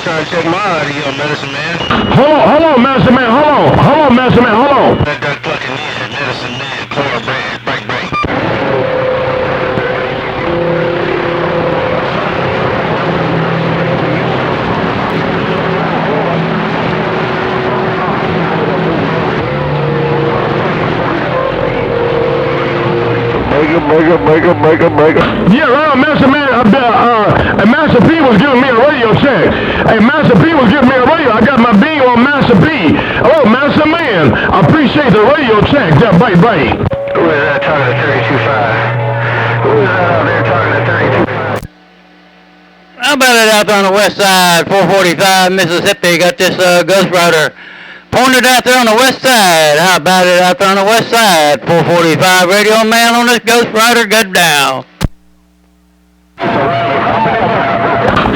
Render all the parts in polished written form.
trying to check my audio, Medicine Man. Hold on, Medicine Man, hold on, Medicine Man, hold on. Let that fucking in, Medicine Man, Cornbread, break. Break up. Yeah, Master Man, Master P was giving me a radio check. Hey, Master P was giving me a radio. I got my beam on Master P. Oh, Master Man, I appreciate the radio check. Yeah, bite. Who is that talking to 32.5? Who is that out there talking to 32.5? How about it out there on the west side, 445 Mississippi? Got this Ghost Rider pointed out there on the west side. How about it out there on the west side? 445 Radio Man on this Ghost Rider. Good down.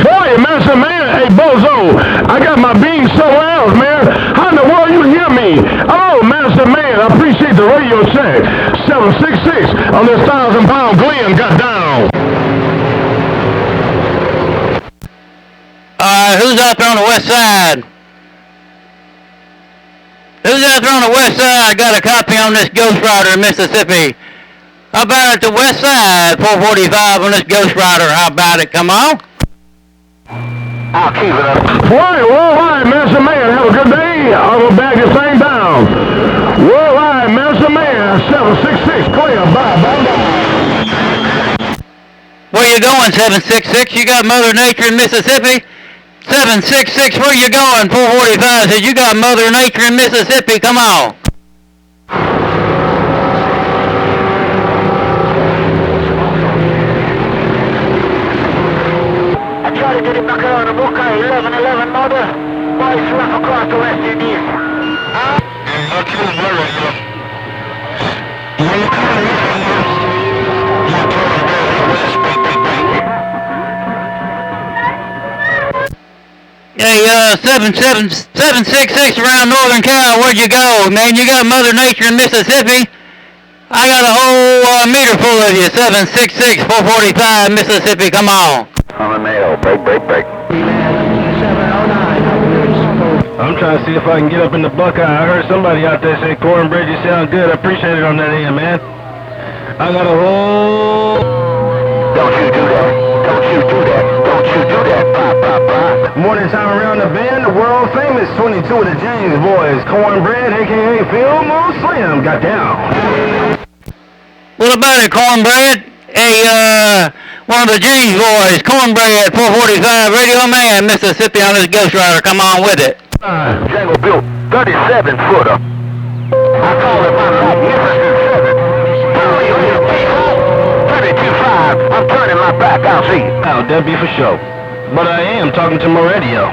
Boy, Master Man, hey, Bozo, I got my beam somewhere else, man. How in the world you hear me? Oh, Master Man, I appreciate the radio check. 766 on this 1,000-pound Glen got down. Who's out there on the west side? Who's out there on the west side? Got a copy on this Ghost Rider in Mississippi. How about it, the west side, 445 on this Ghost Rider? How about it? Come on. I'll keep it up. Worldwide, Master Man, have a good day. I'll go back this thing down. Worldwide, Master Man, 766, clear, bye. Where you going, 766? You got Mother Nature in Mississippi? 766, where you going? 445 says you got Mother Nature in Mississippi. Come on. I tried to get him back on the book, 1111 mother. Boys rough across the West Indies. I'll kill him right here. Hey, 766 around Northern Cal, where'd you go, man? You got Mother Nature in Mississippi? I got a whole meter full of you, 766, 445, Mississippi, come on. On the mail, break. I'm trying to see if I can get up in the Buckeye. I heard somebody out there say, Cornbread, you sound good. I appreciate it on that end, man. I got a whole... Don't you do that. Morning time around the bend, the world famous 22 of the James boys. Cornbread, a.k.a. Phil Mo Slim, got down. What about it, Cornbread? Hey, one of the James boys, Cornbread, 445, Radio Man, Mississippi on this Ghost Rider. Come on with it. Django built 37-footer. I call it my magnificent 7. 32.5. I'm turning my back. I'll see you. Oh, that'd be for sure. But I am talking to my radio.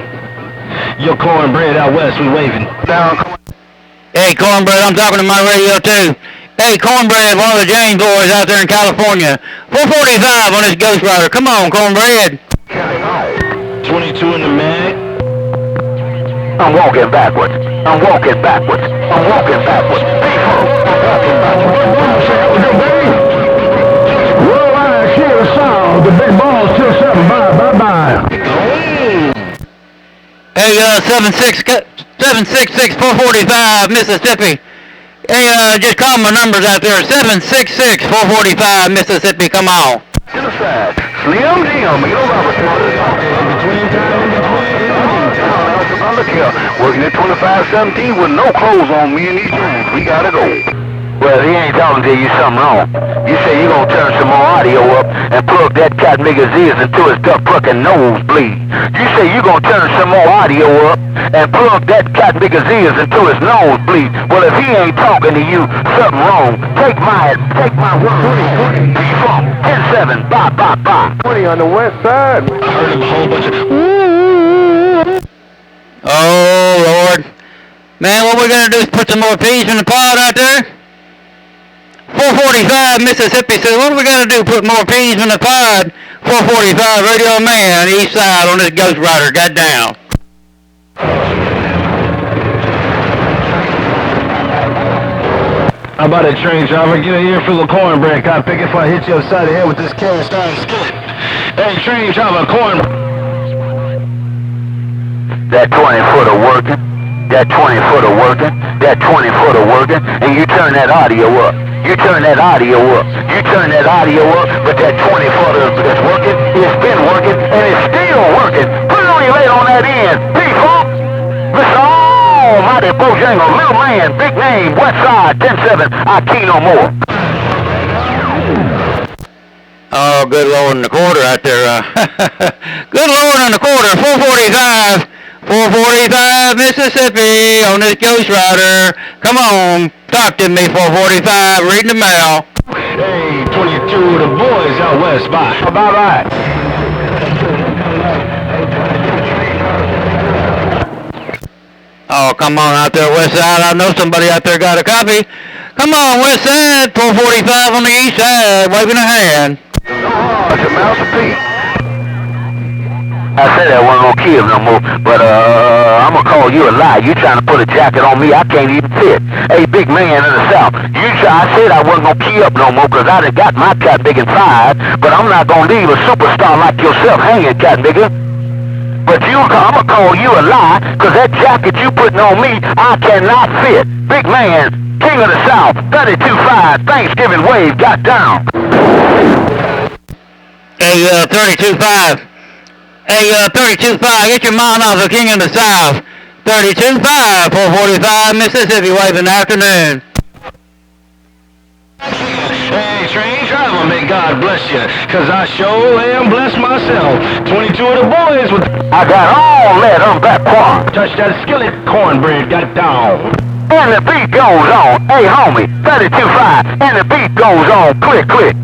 Your Cornbread out west, we waving. Down. Hey, Cornbread, I'm talking to my radio too. Hey, Cornbread, one of the James boys out there in California. 445 on this Ghost Rider. Come on, Cornbread. 22 in the mag. I'm walking backwards. People. Worldwide, Killer Sound, the big balls till 7, bye. Hey, 766, 445, Mississippi. Hey, just call my numbers out there, 766, 445, Mississippi, come on. Genocide. Slim Jim. Look here, working at 2517 with no clothes on me and these jeans. We gotta go. Well, he ain't talking to you something wrong. You say you gonna turn some more audio up and plug that cat nigga's ears until his duck fucking nose bleed. You say you gonna turn some more audio up and plug that cat nigga's ears until his nose bleed. Well, if he ain't talking to you, something wrong. Take my word. 10-7. Bye. 20 on the west side. I heard a whole bunch of... Oh, Lord. Man, what we're gonna do is put some more peas in the pod out there? 445 Mississippi says, what are we gonna do? Put more peas in the pod? 445 Radio Man, east side on this Ghost Rider. Got down. How about a train driver? Get an earful of cornbread. Can I pick it if I hit you upside the head with this cast iron skillet? Hey, train driver, cornbread. That 20-footer working. That 20-footer working. That 20-footer working. And you turn that audio up. You turn that audio up. You turn that audio up. But that 20-footer is working. It's been working. And it's still working. Put it on your lay on that end. P-Funk. Mr. Almighty Bojangle. Little man. Big name. West Side. 10-7. I key no more. Oh, good Lord in the quarter out there. Good Lord in the quarter. 445. 445 Mississippi on this Ghost Rider. Come on, talk to me, 445, reading the mail. Hey, 22, the boys out west, bye. About right. Oh, come on out there, west side. I know somebody out there got a copy. Come on, west side, 445 on the east side, waving a hand. Oh, it's a mouse of Pete. I said I wasn't gonna kill no more, but I'm gonna call you a lie. You trying to put a jacket on me, I can't even fit. Hey, big man in the South, I said I wasn't gonna key up no more because I done got my cat big and fired, but I'm not gonna leave a superstar like yourself hanging, cat nigga. But I'm gonna call you a lie because that jacket you putting on me, I cannot fit. Big man, king of the South, 32.5, Thanksgiving wave, got down. Hey, 32.5. Hey, 32.5, get your mind off the king of the South. 32.5, 445 Mississippi, waving afternoon. Hey, train traveler, may God bless you, because I sure am blessed myself. 22 of the boys with... I got all that on back corn. Touch that skillet, cornbread got down. And the beat goes on. Hey, homie, 32.5, and the beat goes on. Click, click.